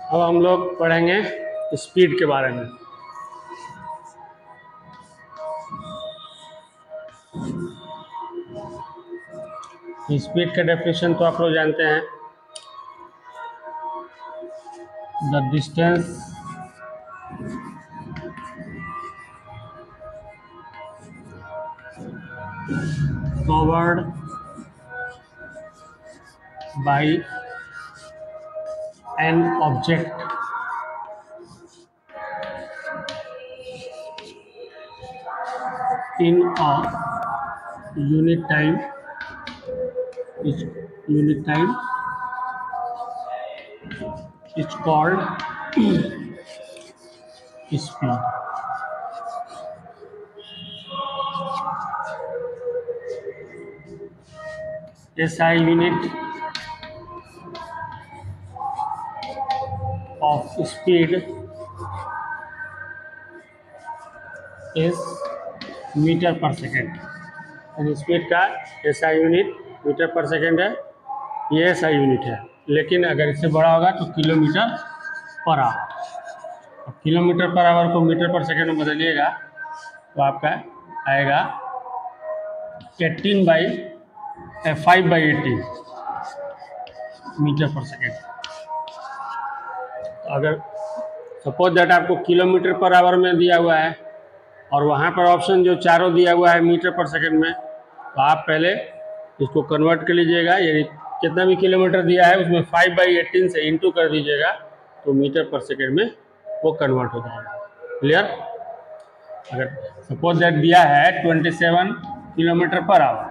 अब हम लोग पढ़ेंगे स्पीड के बारे में। स्पीड का डेफिनेशन तो आप लोग जानते हैं, the distance covered by an object in a unit time is called speed. SI unit of speed is metre पर सेकेंड। यानी स्पीड का SI यूनिट मीटर पर सेकेंड है, ये SI यूनिट है। लेकिन अगर इससे बड़ा होगा तो kilometre per hour. Kilometre per hour को मीटर पर सेकेंड में बदलिएगा तो आपका आएगा 5/18 मीटर पर सेकेंड। अगर सपोज दैट आपको किलोमीटर पर आवर में दिया हुआ है और वहाँ पर ऑप्शन जो चारों दिया हुआ है मीटर पर सेकंड में, तो आप पहले इसको कन्वर्ट कर लीजिएगा। यदि कितना भी किलोमीटर दिया है उसमें 5/18 से इंटू कर दीजिएगा तो मीटर पर सेकंड में वो कन्वर्ट हो जाएगा। क्लियर? अगर सपोज दैट दिया है 27 किलोमीटर पर आवर,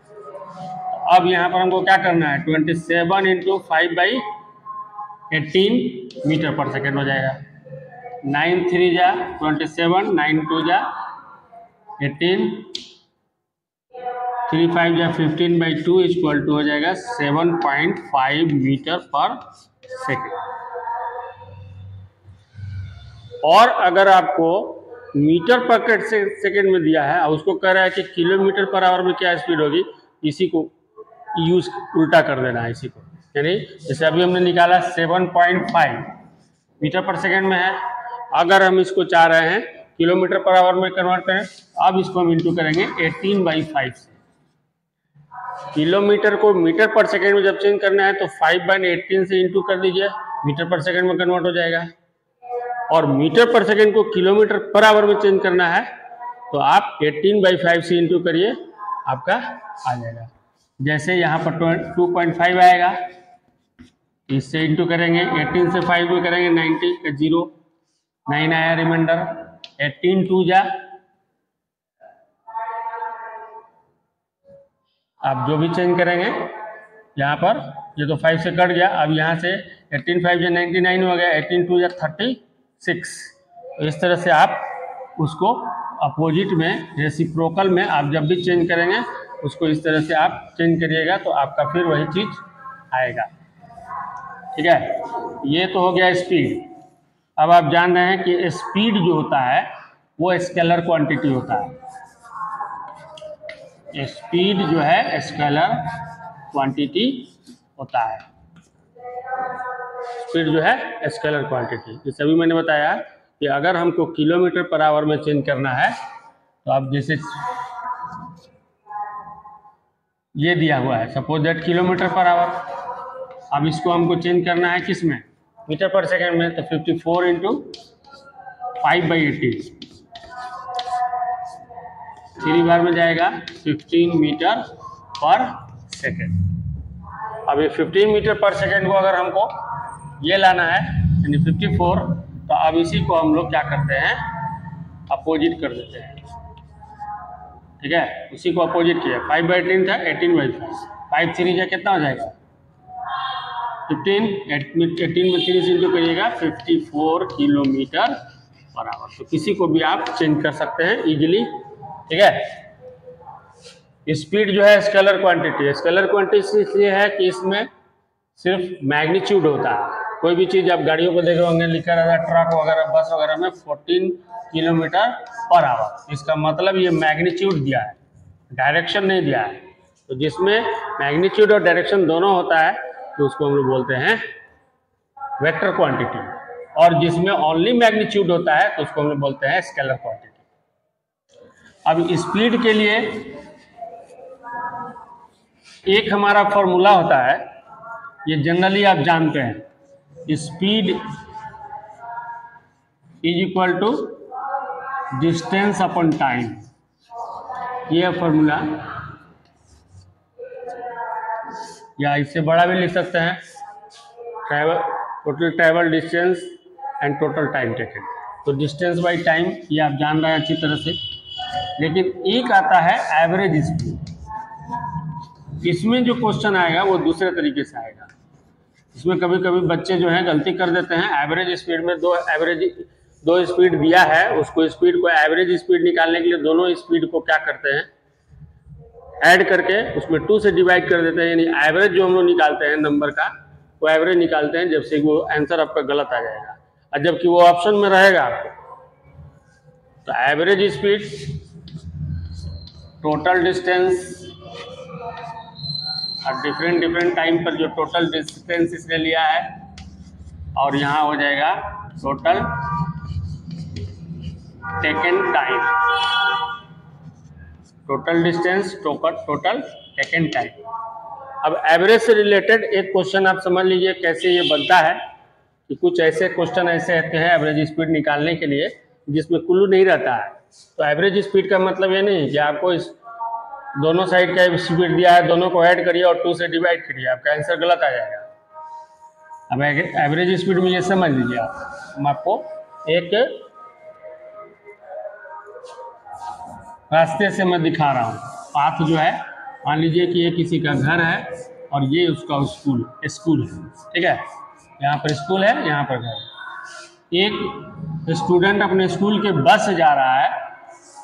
तो अब यहाँ पर हमको क्या करना है, 27 इंटू 5/18 मीटर पर सेकेंड हो जाएगा। 9 3 जा 27, 9 2 जा 18, 3 5 जा 15/2 इक्वल टू हो जाएगा 7.5 मीटर पर सेकेंड। और अगर आपको मीटर पर सेकेंड में दिया है और उसको कह रहा है कि किलोमीटर पर आवर में क्या स्पीड होगी, इसी को यूज उल्टा कर देना है इसी को। यानी जैसे अभी हमने निकाला 7.5 मीटर पर सेकेंड में है, अगर हम इसको चाह रहे हैं किलोमीटर पर आवर में कन्वर्ट करें, अब इसको हम इंटू करेंगे 18/5 से। किलोमीटर को मीटर पर सेकेंड में जब चेंज करना है तो 5/18 से इंटू कर दीजिए, मीटर पर सेकेंड में कन्वर्ट हो जाएगा। और मीटर पर सेकेंड को किलोमीटर पर आवर में चेंज करना है तो आप 18/5 से इंटू करिए, आपका आ जाएगा। जैसे यहाँ पर 2.5 आएगा, इससे इंटू करेंगे 18 से 5 में करेंगे 90 का 0, 9 आया रिमाइंडर, 18 2 जा, आप जो भी चेंज करेंगे यहाँ पर, ये तो 5 से कट गया, अब यहाँ से 18 5 जा 99 हो गया, 18 2 जा 36। तो इस तरह से आप उसको अपोजिट में रेसिप्रोकल में आप जब भी चेंज करेंगे उसको इस तरह से आप चेंज करिएगा तो आपका फिर वही चीज आएगा। ठीक है, ये तो हो गया स्पीड। अब आप जान रहे हैं कि स्पीड जो होता है वो स्केलर क्वांटिटी होता है। स्पीड जो है स्केलर क्वांटिटी होता है। स्पीड जो है स्केलर क्वांटिटी, जैसे अभी मैंने बताया कि अगर हमको किलोमीटर पर आवर में चेंज करना है तो आप जैसे ये दिया हुआ है suppose that kilometre per hour, अब इसको हमको चेंज करना है किस में, मीटर पर सेकेंड में, तो 54 इंटू 5/18 3 बार में जाएगा 15 मीटर पर सेकेंड। अब ये 15 मीटर पर सेकेंड को अगर हमको ये लाना है यानी 54, तो अब इसी को हम लोग क्या करते हैं, अपोजिट कर देते हैं। ठीक है, उसी को अपोजिट किया, 5/18 था 18/5, 5 3 जा कितना हो जाएगा 15, 18 में 3 से इंटू करिएगा 54 किलोमीटर पर आवर। तो किसी को भी आप चेंज कर सकते हैं इजीली। ठीक है, स्पीड जो है स्केलर क्वांटिटी, स्केलर क्वांटिटी इसलिए है कि इसमें सिर्फ मैग्नीट्यूड होता है। कोई भी चीज़ आप गाड़ियों को देखे होंगे लिखा रहता है ट्रक वगैरह बस वगैरह में 14 किलोमीटर पर आवर, इसका मतलब ये मैग्नीट्यूड दिया है, डायरेक्शन नहीं दिया है। तो जिसमें मैग्नीट्यूड और डायरेक्शन दोनों होता है तो उसको हम लोग बोलते हैं वेक्टर क्वांटिटी, और जिसमें ओनली मैग्नीट्यूड होता है तो उसको हम लोग बोलते हैं स्केलर क्वांटिटी। अब स्पीड के लिए एक हमारा फॉर्मूला होता है, ये जनरली आप जानते हैं, speed is equal to distance upon time. ये फॉर्मूला, या इससे बड़ा भी लिख सकते हैं, total travel distance and total time taken. तो डिस्टेंस बाई टाइम ये आप जान रहे हैं अच्छी तरह से। लेकिन एक आता है एवरेज स्पीड, इसमें जो क्वेश्चन आएगा वो दूसरे तरीके से आएगा। इसमें कभी कभी बच्चे जो हैं गलती कर देते हैं, एवरेज स्पीड में दो स्पीड दिया है, उसको स्पीड को एवरेज स्पीड निकालने के लिए दोनों स्पीड को क्या करते हैं, ऐड करके उसमें 2 से डिवाइड कर देते हैं, यानी एवरेज जो हम लोग निकालते हैं नंबर का, वो एवरेज निकालते हैं, जब से वो आंसर आपका गलत आ जाएगा। और जबकि वो ऑप्शन में रहेगा आपको, तो एवरेज स्पीड, टोटल डिस्टेंस, और डिफरेंट टाइम पर जो टोटल डिस्टेंस इसने लिया है, और यहाँ हो जाएगा total taken time, total distance, total taken time. अब एवरेज से रिलेटेड एक क्वेश्चन आप समझ लीजिए कैसे ये बनता है, कि कुछ ऐसे क्वेश्चन ऐसे आते हैं एवरेज स्पीड निकालने के लिए जिसमें क्लू नहीं रहता है। तो एवरेज स्पीड का मतलब ये नहीं कि आपको इस दोनों साइड का स्पीड दिया है, दोनों को ऐड करिए और 2 से डिवाइड करिए, आपका आंसर गलत आ जाएगा। अब एवरेज स्पीड में ये समझ लीजिए आप, मैं आपको एक रास्ते से मैं दिखा रहा हूँ, पाथ जो है, मान लीजिए कि ये किसी का घर है और ये उसका स्कूल है, ठीक है, यहाँ पर स्कूल है, यहाँ पर घर है। एक स्टूडेंट अपने स्कूल के बस से जा रहा है,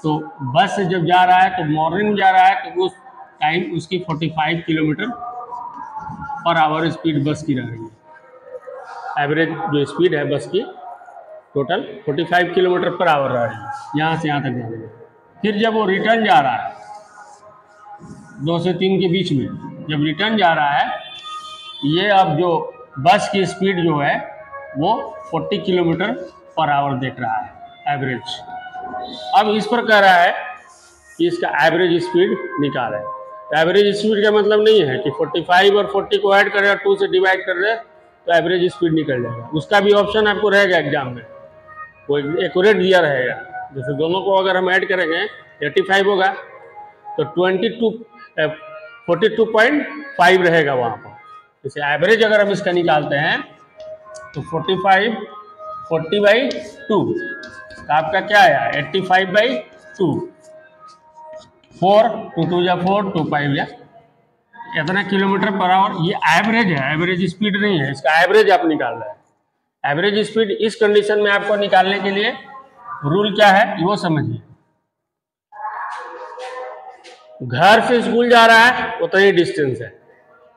तो बस से जब जा रहा है तो मॉर्निंग में जा रहा है, तो उस टाइम उसकी 45 किलोमीटर पर आवर स्पीड बस की रह रही है। एवरेज जो स्पीड है बस की टोटल 45 किलोमीटर पर आवर रह रही है, यहाँ से यहाँ तक जाने में। फिर जब वो रिटर्न जा रहा है 2 से 3 के बीच में, जब रिटर्न जा रहा है, ये अब जो बस की स्पीड जो है वो 40 किलोमीटर पर आवर देख रहा है एवरेज। अब इस पर कह रहा है कि इसका एवरेज स्पीड निकालें। तो एवरेज स्पीड का मतलब नहीं है कि 45 और 40 को ऐड करें और 2 से डिवाइड कर दे तो एवरेज स्पीड निकल जाएगा। उसका भी ऑप्शन आपको रहेगा एग्जाम में, वो एक्यूरेट दिया रहेगा। जैसे दोनों को अगर हम ऐड करेंगे 85 होगा तो 42.5 रहेगा वहाँ पर। जैसे एवरेज अगर हम इसका निकालते हैं तो 45 40/2 तो आपका क्या आया 85/2, 4 2 2 या 4 2 5 या इतना किलोमीटर पर आवर। ये एवरेज है, एवरेज स्पीड नहीं है, इसका एवरेज आप निकाल रहे हैं। एवरेज स्पीड इस कंडीशन में आपको निकालने के लिए रूल क्या है वो समझिए। घर से स्कूल जा रहा है उतना ही डिस्टेंस है,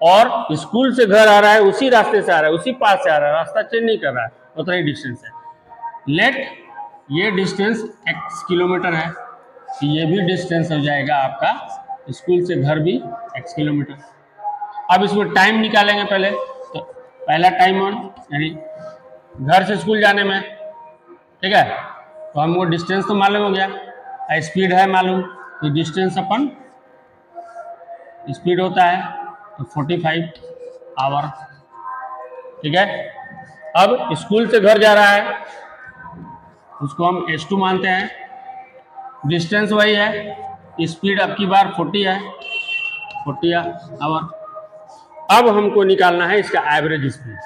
और स्कूल से घर आ रहा है उसी रास्ते से आ रहा है, उसी पास से आ रहा है, रास्ता चेंज नहीं कर रहा है, उतना ही डिस्टेंस है। लेट ये डिस्टेंस x किलोमीटर है, तो ये भी डिस्टेंस हो जाएगा आपका स्कूल से घर भी x किलोमीटर। अब इसमें टाइम निकालेंगे पहले, तो पहला टाइम ऑन यानी घर से स्कूल जाने में, ठीक है, तो हमको डिस्टेंस तो मालूम हो गया, स्पीड है मालूम, तो डिस्टेंस अपन स्पीड होता है तो 45 आवर, ठीक है। अब स्कूल से घर जा रहा है, उसको हम S2 मानते हैं, डिस्टेंस वही है, स्पीड अब की बार 40 है, 40 आवर। अब हमको निकालना है इसका एवरेज स्पीड,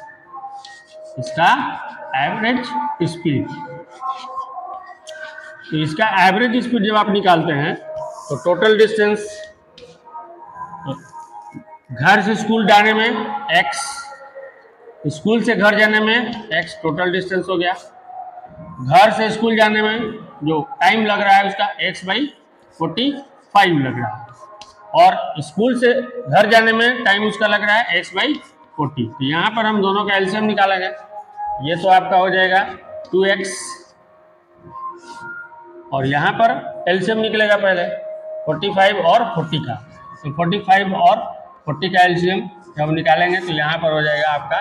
इसका एवरेज स्पीड। तो इसका एवरेज स्पीड जब आप निकालते हैं तो टोटल डिस्टेंस, घर से स्कूल जाने में x, स्कूल से घर जाने में x टोटल डिस्टेंस हो गया, घर से स्कूल जाने में जो टाइम लग रहा है उसका x/45 लग रहा है, और स्कूल से घर जाने में टाइम उसका लग रहा है x/40। तो यहाँ पर हम दोनों का एलसीएम निकालेंगे, ये तो आपका हो जाएगा 2x, और यहाँ पर एलसीएम निकलेगा पहले 45 और 40 का, तो 45 और 40 का एलसीएम जब निकालेंगे तो यहाँ पर हो जाएगा आपका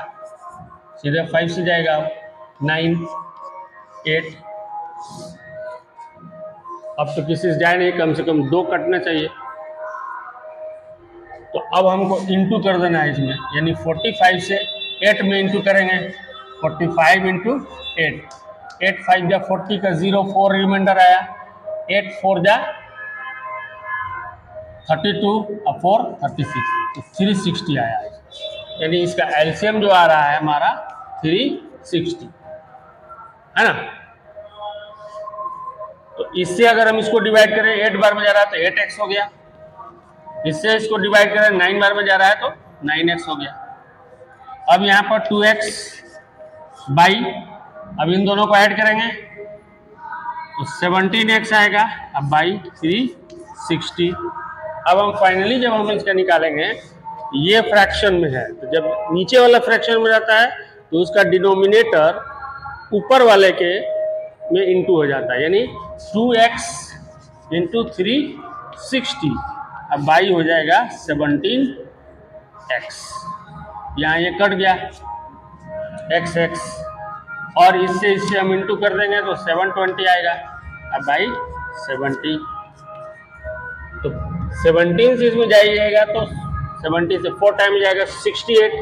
सीधे 5 से जाएगा, 9 8, अब तो किसी से जाए नहीं, कम से कम 2 कटना चाहिए। तो अब हमको इंटू कर देना है इसमें, यानी 45 से 8 में इंटू करेंगे। 45 इंटू 8, 8 5 जा 40 का 0 4 रिमाइंडर आया, 8 4 जा 32 और 4 36, तो 360 आया है। यानी इसका एलसीएम जो आ रहा है हमारा 360 है ना। तो इससे अगर हम इसको डिवाइड करें, 8 बार में जा रहा है तो 8x हो गया, इससे इसको डिवाइड करें 9 बार में जा रहा है तो 9x हो गया। अब यहाँ पर 2x बाई, अब इन दोनों को ऐड करेंगे तो 17x आएगा, अब बाई 360। अब हम फाइनली जब हम इसका निकालेंगे, ये फ्रैक्शन में है, तो जब नीचे वाला फ्रैक्शन में जाता है तो उसका डिनोमिनेटर ऊपर वाले के में इंटू हो जाता है, यानी 2x इंटू 360, अब बाई हो जाएगा 17x। यहाँ ये कट गया x, और इससे हम इंटू कर देंगे तो 720 आएगा, अब बाई 70। तो 17 से इसमें जाइएगा तो 70 से 4 टाइम जाएगा 68,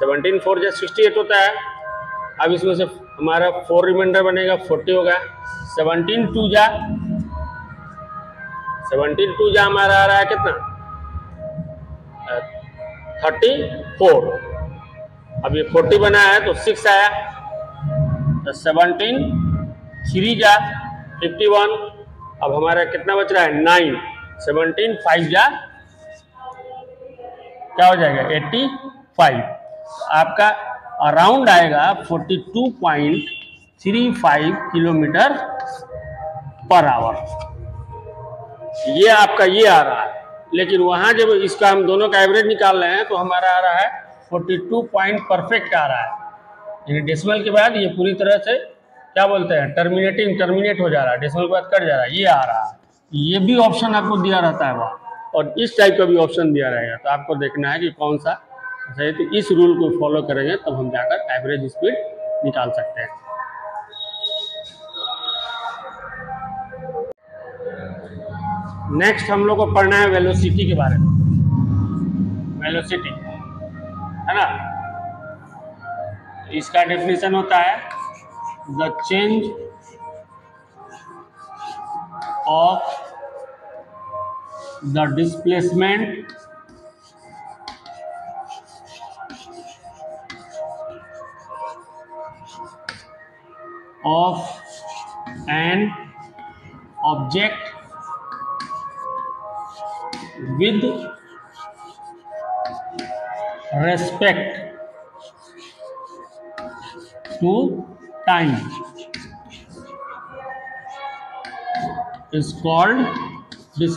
17 4 जा 68 होता है। अब इसमें से हमारा 4 रिमाइंडर बनेगा, 40 होगा। 17 2 जा हमारा आ रहा है कितना, 34। अब ये 40 बना है तो 6 आया, तो 17 3 जा 51, अब हमारा कितना बच रहा है 9, 17 5 जा क्या हो जाएगा 85। आपका अराउंड आएगा 42.35 किलोमीटर पर आवर, ये आपका ये आ रहा है। लेकिन वहां जब इसका हम दोनों का एवरेज निकाल रहे हैं तो हमारा आ रहा है 42 पॉइंट परफेक्ट आ रहा है, यानी डेसिमल के बाद ये पूरी तरह से क्या बोलते हैं टर्मिनेट हो जा रहा है, डेसिमल के बाद कट जा रहा है, ये आ रहा है। ये भी ऑप्शन आपको दिया रहता है वहाँ, और इस टाइप का भी ऑप्शन दिया रहेगा, तो आपको देखना है कि कौन सा सही। तो इस रूल को फॉलो करेंगे तब हम जाकर एवरेज स्पीड निकाल सकते हैं। नेक्स्ट हम लोग को पढ़ना है वेलोसिटी के बारे में। वेलोसिटी है ना, इसका डेफिनेशन होता है the change of the displacement of an object with respect to time is called this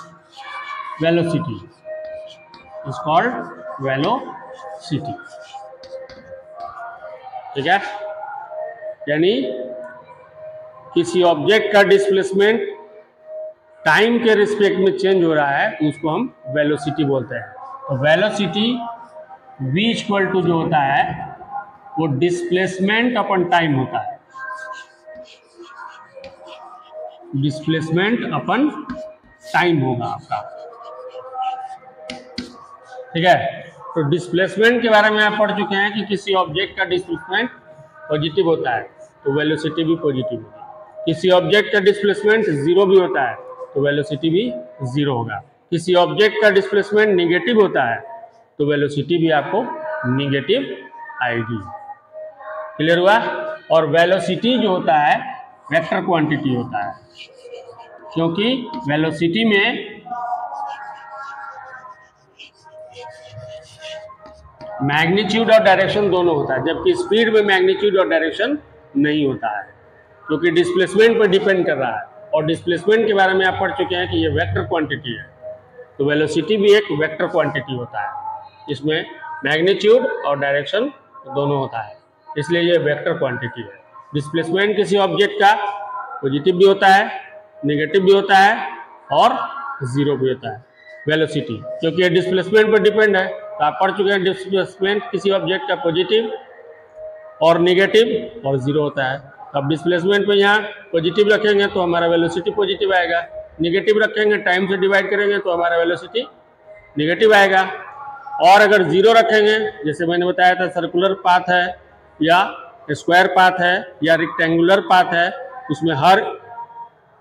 velocity, is called velocity। ठीक है, यानी किसी ऑब्जेक्ट का डिस्प्लेसमेंट टाइम के रिस्पेक्ट में चेंज हो रहा है तो उसको हम वेलोसिटी बोलते हैं। तो वेलोसिटी v इक्वल टू जो होता है वो डिस्प्लेसमेंट अपन टाइम होता है, डिस्प्लेसमेंट अपन टाइम होगा आपका। ठीक है, तो डिस्प्लेसमेंट के बारे में आप पढ़ चुके हैं कि किसी ऑब्जेक्ट का डिस्प्लेसमेंट पॉजिटिव होता है तो वेलोसिटी भी पॉजिटिव होगी। किसी ऑब्जेक्ट का डिस्प्लेसमेंट जीरो भी होता है तो वेलोसिटी भी जीरो होगा। किसी ऑब्जेक्ट का डिस्प्लेसमेंट नेगेटिव होता है तो वेलोसिटी भी आपको नेगेटिव आएगी। क्लियर हुआ? और वेलोसिटी जो होता है वेक्टर क्वांटिटी होता है, क्योंकि वेलोसिटी में मैग्नीट्यूड और डायरेक्शन दोनों होता है, जबकि स्पीड में मैग्नीट्यूड और डायरेक्शन नहीं होता है, क्योंकि डिस्प्लेसमेंट पर डिपेंड कर रहा है। और डिस्प्लेसमेंट के बारे में आप पढ़ चुके हैं कि ये वेक्टर क्वांटिटी है, तो वेलोसिटी भी एक वेक्टर क्वांटिटी होता है, इसमें मैग्नीट्यूड और डायरेक्शन दोनों होता है, इसलिए ये वेक्टर क्वांटिटी है। डिस्प्लेसमेंट किसी ऑब्जेक्ट का पॉजिटिव भी होता है, नेगेटिव भी होता है और जीरो भी होता है। वेलोसिटी क्योंकि ये डिस्प्लेसमेंट पर डिपेंड है, तो आप पढ़ चुके हैं डिस्प्लेसमेंट किसी ऑब्जेक्ट का पॉजिटिव और नेगेटिव और जीरो होता है। अब डिस्प्लेसमेंट पे यहाँ पॉजिटिव रखेंगे तो हमारा वेलोसिटी पॉजिटिव आएगा, नेगेटिव रखेंगे टाइम से डिवाइड करेंगे तो हमारा वेलोसिटी नेगेटिव आएगा। और अगर जीरो रखेंगे, जैसे मैंने बताया था सर्कुलर पाथ है या स्क्वायर पाथ है या रेक्टेंगुलर पाथ है, उसमें हर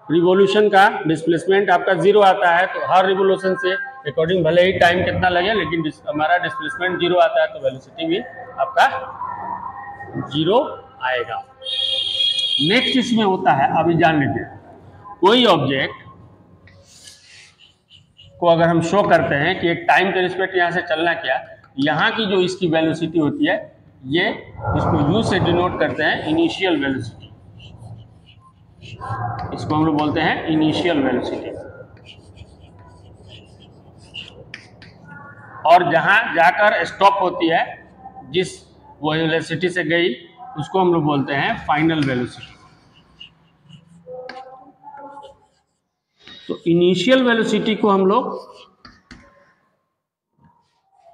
रिवोल्यूशन का डिस्प्लेसमेंट आपका जीरो आता है, तो हर रिवोल्यूशन से अकॉर्डिंग भले ही टाइम कितना लगे लेकिन हमारा डिस्प्लेसमेंट जीरो आता है, तो वेलोसिटी भी आपका जीरो आएगा। नेक्स्ट इसमें होता है, अभी जान लीजिए, कोई ऑब्जेक्ट को अगर हम शो करते हैं कि एक टाइम के रिस्पेक्ट यहाँ से चलना क्या, यहाँ की जो इसकी वेलोसिटी होती है, ये इसको यू से डिनोट करते हैं इनिशियल वेलोसिटी, इसको हम लोग बोलते हैं इनिशियल वेलोसिटी। और जहाँ जाकर स्टॉप होती है, जिस वेलोसिटी से गई, उसको हम लोग बोलते हैं फाइनल वेलोसिटी। तो इनिशियल वेलोसिटी को हम लोग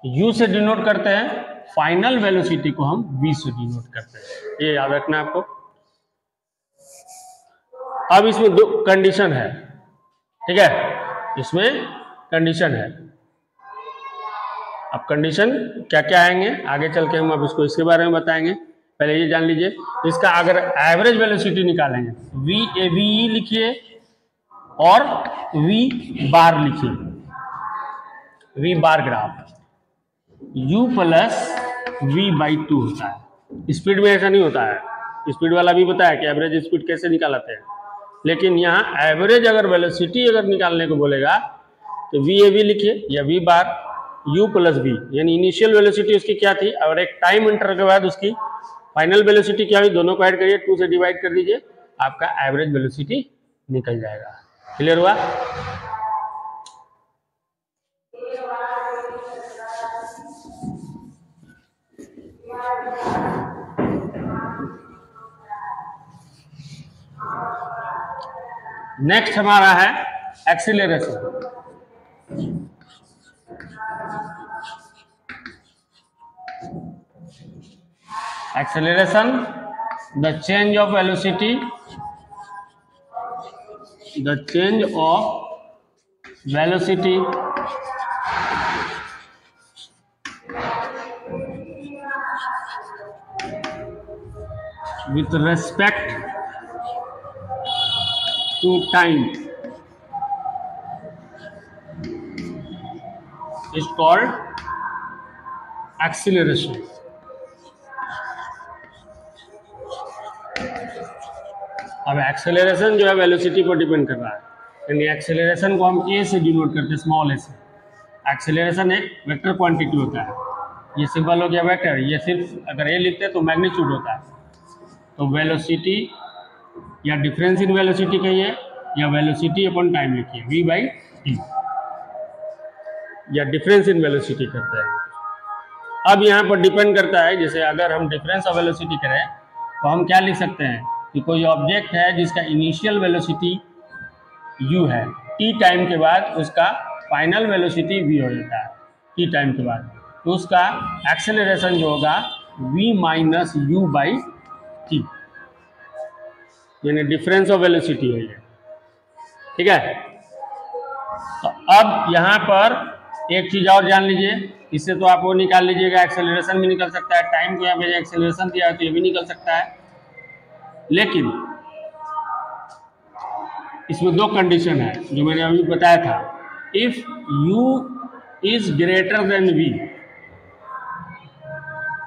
u से डिनोट करते हैं, फाइनल वेलोसिटी को हम v से डिनोट करते हैं, ये याद रखना आपको। अब इसमें दो कंडीशन है, ठीक है, इसमें कंडीशन है। अब कंडीशन क्या क्या आएंगे आगे चल के हम अब इसको इसके बारे में बताएंगे। पहले ये जान लीजिए, इसका अगर एवरेज वेलोसिटी निकालेंगे, वी ए वी ई लिखिए और वी बार लिखिए, V bar graph u plus V by 2 होता है। स्पीड में ऐसा नहीं होता है, स्पीड वाला भी बताया कि एवरेज स्पीड कैसे निकालते हैं, लेकिन यहाँ एवरेज अगर वेलोसिटी अगर निकालने को बोलेगा तो वी ए वी लिखिए या V bar u plus V, यानी इनिशियल वेलोसिटी उसकी क्या थी और एक टाइम इंटरवल के बाद उसकी फाइनल वेलोसिटी क्या हुई, दोनों को ऐड करिए, 2 से डिवाइड कर दीजिए, आपका एवरेज वेलोसिटी निकल जाएगा। क्लियर हुआ? नेक्स्ट हमारा है acceleration. Acceleration, the change of velocity, the change of velocity with respect to time is called acceleration। अब एक्सेलरेशन जो है वेलोसिटी पर डिपेंड कर रहा है, यानी एक्सेलरेशन को हम ए से डिनोट करते हैं, स्मॉल ए से। एक्सेलरेशन एक वेक्टर क्वांटिटी होता है, ये सिंबल हो गया वेक्टर, ये सिर्फ अगर ए लिखते हैं तो मैग्नीट्यूड होता है। तो वेलोसिटी या डिफरेंस इन वेलोसिटी कहिए या वेलोसिटी अपॉन टाइम लिखिए, वी बाई टी, या डिफरेंस इन वेलोसिटी करते हैं। अब यहाँ पर डिपेंड करता है, जैसे अगर हम डिफरेंस ऑफ वेलोसिटी करें तो हम क्या लिख सकते हैं कि कोई ऑब्जेक्ट है जिसका इनिशियल वेलोसिटी u है, t टाइम के बाद उसका फाइनल वेलोसिटी v हो जाता है, t टाइम के बाद, तो उसका एक्सेलरेशन जो होगा v minus you by T, यानी डिफरेंस ऑफ वेलोसिटी है ये, ठीक है। तो अब यहाँ पर एक चीज़ और जान लीजिए, इससे तो आप वो निकाल लीजिएगा, एक्सेलरेशन भी निकल सकता है, टाइम को यहाँ पे एक्सेलरेशन दिया है तो ये भी निकल सकता है, लेकिन इसमें दो कंडीशन है जो मैंने अभी बताया था। If u is greater than v,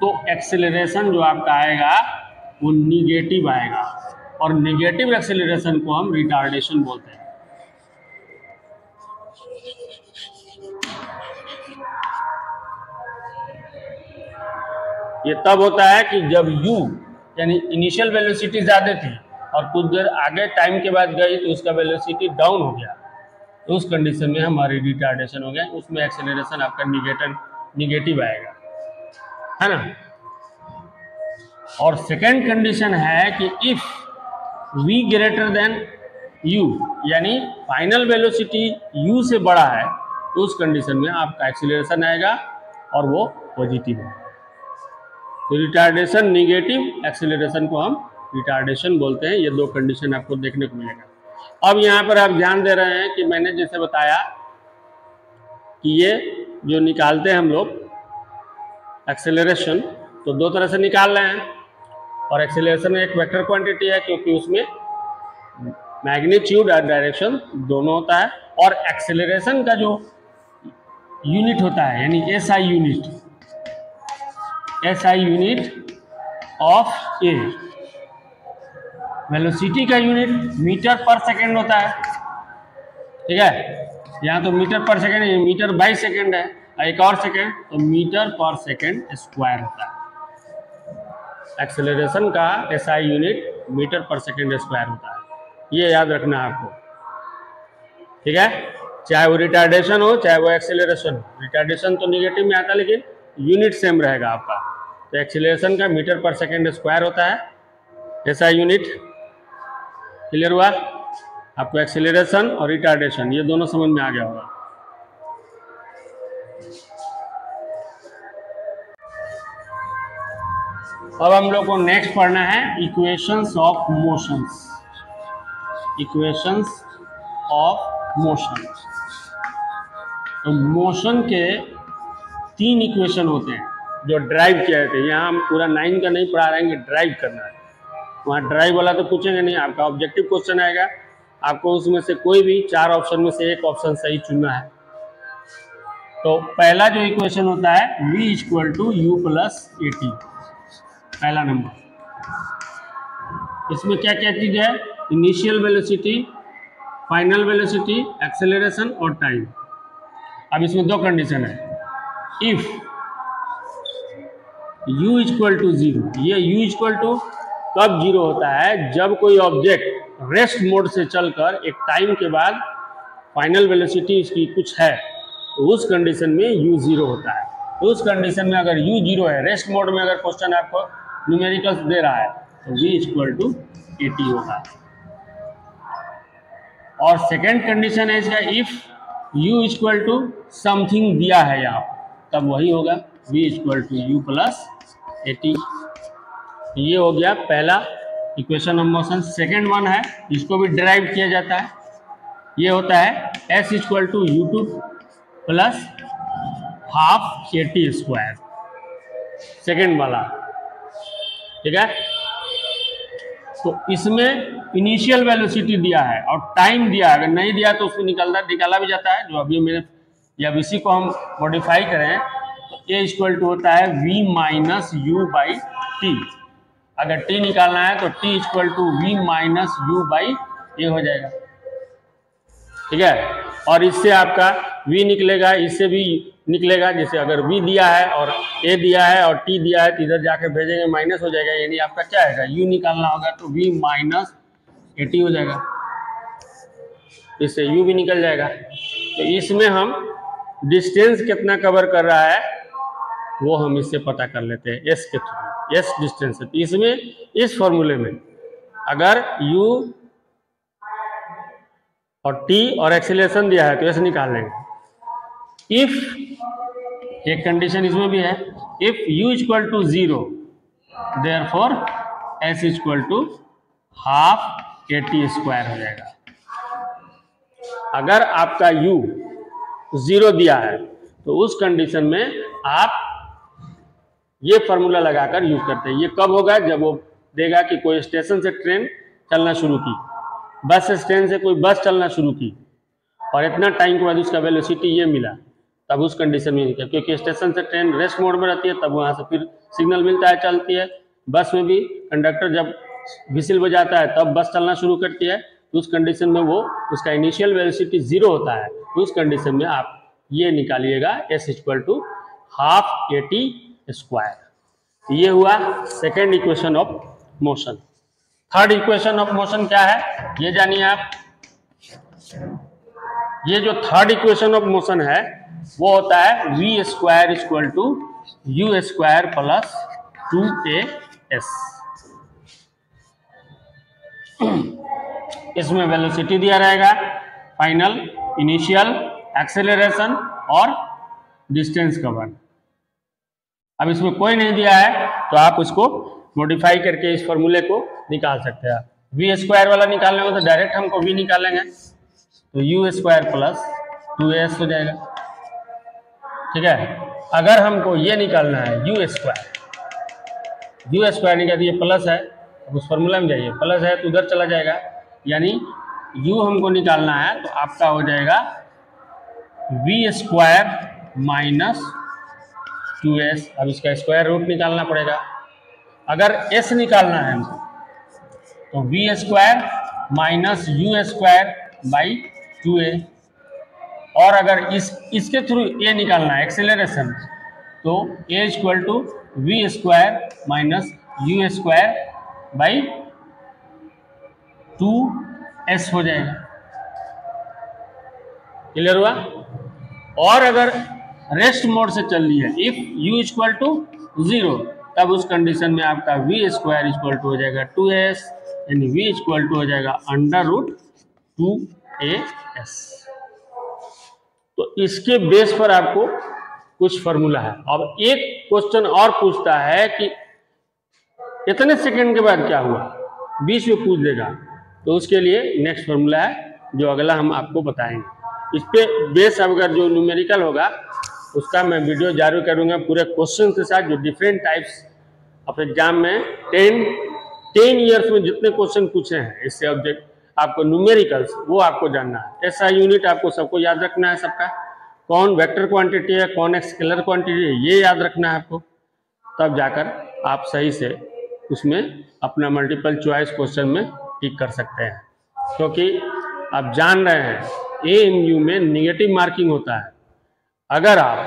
तो एक्सेलरेशन जो आपका आएगा वो निगेटिव आएगा, और निगेटिव एक्सेलरेशन को हम रिटार्डेशन बोलते हैं। ये तब होता है कि जब u यानी इनिशियल वेलोसिटी ज़्यादा थी और कुछ देर आगे टाइम के बाद गई तो उसका वेलोसिटी डाउन हो गया, तो उस कंडीशन में हमारी रिटार्डेशन हो गया, उसमें एक्सेलरेशन आपका निगेटिव आएगा, है ना। और सेकेंड कंडीशन है कि if v greater than u, यानी फाइनल वेलोसिटी u से बड़ा है, तो उस कंडीशन में आपका एक्सेलरेशन आएगा और वो पॉजिटिव है। तो रिटार्डेशन निगेटिव, एक्सेलरेशन को हम रिटार्डेशन बोलते हैं। ये दो कंडीशन आपको देखने को मिलेगा। अब यहाँ पर आप ध्यान दे रहे हैं कि मैंने जैसे बताया कि ये जो निकालते हैं हम लोग एक्सेलरेशन, तो दो तरह से निकाल रहे हैं। और एक्सेलरेशन एक वेक्टर क्वांटिटी है क्योंकि उसमें मैग्नीट्यूड और डायरेक्शन दोनों होता है। और एक्सेलरेशन का जो यूनिट होता है यानी SI unit, SI unit of A, velocity का यूनिट मीटर पर सेकेंड होता है। ठीक है, यहाँ तो मीटर पर सेकेंड है, मीटर बाई सेकेंड है, एक और सेकेंड तो मीटर पर सेकेंड स्क्वायर होता है। एक्सेलरेशन का एसआई यूनिट मीटर पर सेकेंड स्क्वायर होता है, ये याद रखना है आपको। ठीक है, चाहे वो रिटार्डेशन हो चाहे वो एक्सेलरेशन हो। रिटार्डेशन तो निगेटिव में आता है लेकिन यूनिट सेम रहेगा आपका। तो एक्सेलरेशन का मीटर पर सेकेंड स्क्वायर होता है एसआई यूनिट। क्लियर हुआ आपको? एक्सेलरेशन और रिटार्डेशन ये दोनों समझ में आ गया होगा। अब हम लोग को नेक्स्ट पढ़ना है equations of motions. Equations of motion. तो मोशन के 3 इक्वेशन होते हैं जो ड्राइव किए जाते हैं। यहाँ हम पूरा 9 का नहीं पढ़ा रहे हैं कि ड्राइव करना है, वहाँ ड्राइव वाला तो पूछेंगे नहीं। आपका ऑब्जेक्टिव क्वेश्चन आएगा, आपको उसमें से कोई भी 4 ऑप्शन में से एक ऑप्शन सही चुनना है। तो पहला जो इक्वेशन होता है v = u + at, पहला नंबर। इसमें क्या क्या चीज़ है? Initial velocity, final velocity, acceleration और टाइम। अब इसमें 2 कंडीशन है। इफ u = 0, ये u कब 0 होता है? जब कोई ऑब्जेक्ट रेस्ट मोड से चलकर एक टाइम के बाद फाइनल वेलोसिटी इसकी कुछ है, तो उस कंडीशन में u 0 होता है। तो उस कंडीशन में अगर u 0 है, रेस्ट मोड में अगर क्वेश्चन आपको न्यूमेरिकल्स दे रहा है, तो v = 80 होगा। और सेकेंड कंडीशन है इसका, इफ u = समथिंग दिया है यहाँ, तब वही होगा v = u + 80। ये हो गया पहला equation of motion. Second one है, इसको भी ड्राइव किया जाता है। ये होता है s = u2 + ½ at², सेकेंड वाला। ठीक है, तो इसमें इनिशियल वेलोसिटी दिया है और टाइम दिया है। अगर नहीं दिया तो उसको निकाला भी जाता है, जो अभी मेरे, या इसी को हम मॉडिफाई करें तो a = होता है v - u/t। अगर t निकालना है तो t = v - u/a हो जाएगा। ठीक है, और इससे आपका v निकलेगा, इससे भी निकलेगा। जैसे अगर v दिया है और a दिया है और t दिया है तो इधर जाके भेजेंगे माइनस हो जाएगा, यानी आपका क्या आएगा? u निकालना होगा तो v - at हो जाएगा, इससे u भी निकल जाएगा। तो इसमें हम डिस्टेंस कितना कवर कर रहा है वो हम इससे पता कर लेते हैं s के थ्रू, s डिस्टेंस है। तो इसमें इस फॉर्मूले में अगर u और t और एक्सीलरेशन दिया है तो s निकाल लेंगे। इफ एक कंडीशन इसमें भी है, if u = 0 therefore s = ½ at² हो जाएगा। अगर आपका u 0 दिया है तो उस कंडीशन में आप ये फार्मूला लगाकर यूज करते हैं। ये कब होगा? जब वो देगा कि कोई स्टेशन से ट्रेन चलना शुरू की, बस स्टैंड से कोई बस चलना शुरू की और इतना टाइम के बाद उसका वेलोसिटी ये मिला, तब उस कंडीशन में निकला। क्योंकि स्टेशन से ट्रेन रेस्ट मोड में रहती है, तब वहाँ से फिर सिग्नल मिलता है, चलती है। बस में भी कंडक्टर जब विसिल बजाता है तब बस चलना शुरू करती है, तो उस कंडीशन में वो उसका इनिशियल वेलोसिटी 0 होता है। तो उस कंडीशन में आप ये निकालिएगा s = ½ at²। ये हुआ second equation of motion. Third equation of motion क्या है ये जानिए आप। ये जो थर्ड इक्वेशन ऑफ मोशन है वो होता है v² = u² + 2as। इसमें वेलोसिटी दिया रहेगा, फाइनल, इनिशियल, एक्सेलरेशन और डिस्टेंस कवर। अब इसमें कोई नहीं दिया है तो आप उसको मॉडिफाई करके इस फॉर्मूले को निकाल सकते हैं। वी स्क्वायर वाला निकालने को तो डायरेक्ट हमको वी निकालेंगे, तो यू स्क्वायर प्लस 2as हो जाएगा। ठीक है, अगर हमको ये निकालना है यू स्क्वायर निकाल, ये प्लस है, अब उस फॉर्मूला में जाइए, प्लस है तो उधर चला जाएगा, यानी u हमको निकालना है तो आपका हो जाएगा वी स्क्वायर माइनस 2s। अब इसका स्क्वायर रूट निकालना पड़ेगा। अगर s निकालना है हमको तो V square minus U square by 2a, और अगर इसके थ्रू a निकालना है एक्सेलरेशन, तो a equal to V square minus U square by 2s हो जाएगा। क्लियर हुआ? और अगर रेस्ट मोड से चल रही है, इफ u इक्वल टू 0, तब उस कंडीशन में आपका वी स्क्वायर इक्वल टू हो जाएगा 2s, यानी v इक्वल टू हो जाएगा अंडर रूट 2as। तो इसके बेस पर आपको कुछ फॉर्मूला है। अब एक क्वेश्चन और पूछता है कि इतने सेकंड के बाद क्या हुआ, बीच में पूछ देगा, तो उसके लिए नेक्स्ट फॉर्मूला है जो अगला हम आपको बताएंगे। इस पे बेस अगर जो न्यूमेरिकल होगा उसका मैं वीडियो जारी करूंगा पूरे क्वेश्चन के साथ, जो डिफरेंट टाइप्स ऑफ एग्जाम में 10 ईयर्स में जितने क्वेश्चन पूछे हैं इससे ऑब्जेक्ट आपको न्यूमेरिकल्स, वो आपको जानना है। ऐसा यूनिट आपको सबको याद रखना है, सबका कौन वेक्टर क्वांटिटी है, कौन स्केलर क्वांटिटी है, ये याद रखना है आपको, तब जाकर आप सही से उसमें अपना मल्टीपल चॉइस क्वेश्चन में टिक कर सकते हैं। क्योंकि आप जान रहे हैं AMU में निगेटिव मार्किंग होता है। अगर आप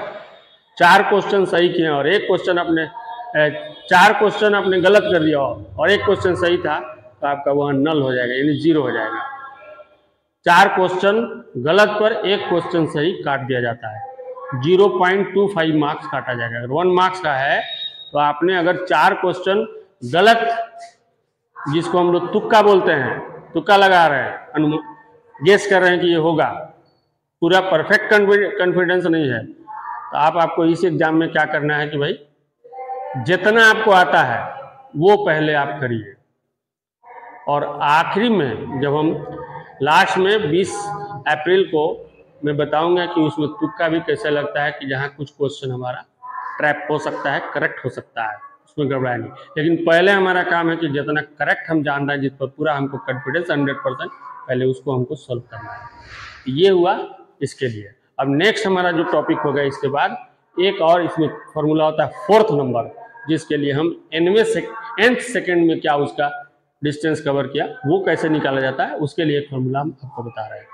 4 क्वेश्चन सही किए और एक क्वेश्चन अपने 4 क्वेश्चन आपने गलत कर दिया और एक क्वेश्चन सही था, तो आपका वह नल हो जाएगा, यानी 0 हो जाएगा। 4 क्वेश्चन गलत पर एक क्वेश्चन सही काट दिया जाता है, 0.25 मार्क्स काटा जाएगा। अगर 1 मार्क्स का है तो आपने अगर 4 क्वेश्चन गलत, जिसको हम लोग तुक्का बोलते हैं, तुक्का लगा रहे हैं, गेस कर रहे हैं कि ये होगा, पूरा परफेक्ट कॉन्फिडेंस नहीं है, तो आपको इस एग्जाम में क्या करना है कि भाई जितना आपको आता है वो पहले आप करिए, और आखिरी में जब हम लास्ट में 20 अप्रैल को मैं बताऊंगा कि उसमें तुक्का भी कैसे लगता है, कि जहाँ कुछ क्वेश्चन हमारा ट्रैप हो सकता है, करेक्ट हो सकता है, उसमें गड़बड़ा नहीं। लेकिन पहले हमारा काम है कि जितना करेक्ट हम जान रहे हैं, जिस पर पूरा हमको कॉन्फिडेंस 100%, पहले उसको हमको सॉल्व करना है। ये हुआ इसके लिए। अब नेक्स्ट हमारा जो टॉपिक होगा इसके बाद, एक और इसमें फॉर्मूला होता है 4th नंबर, जिसके लिए हम nth सेकेंड में क्या उसका डिस्टेंस कवर किया, वो कैसे निकाला जाता है, उसके लिए एक फॉर्मूला हम आपको बता रहे हैं।